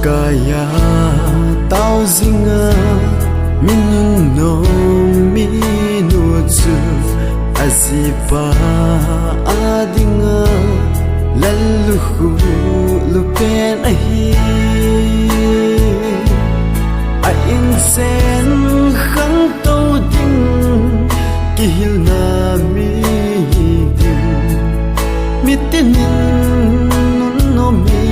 kaya tao zinga min no mi nu chu azipa adinga lalu hu lupen ahi a in sen khang to ding kihil na mi ding mitinin no mi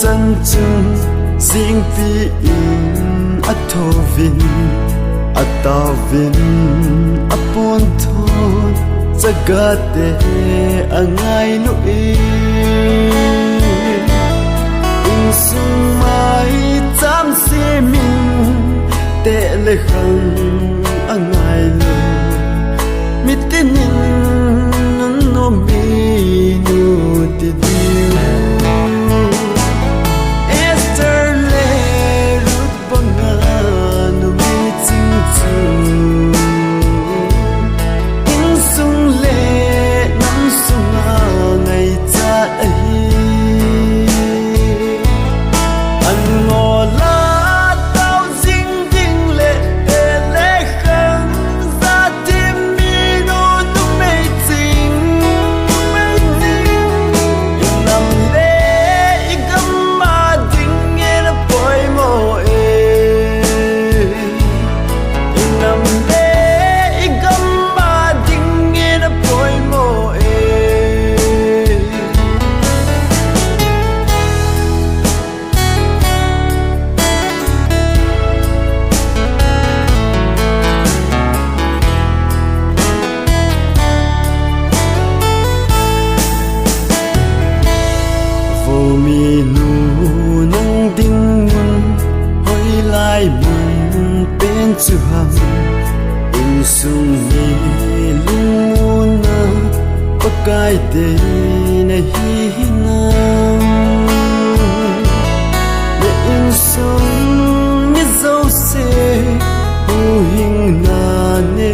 chân chân riêng vì in athovin atavin apon thon sagate angai nu in sung mai cham se min te le khang angai lo mitinin no mi nu ti di mi nu nang ding mun hoi lai mun pen chu ham in sung ni lung na pakai te na hi nam le in sung ni zo se hu hing na ne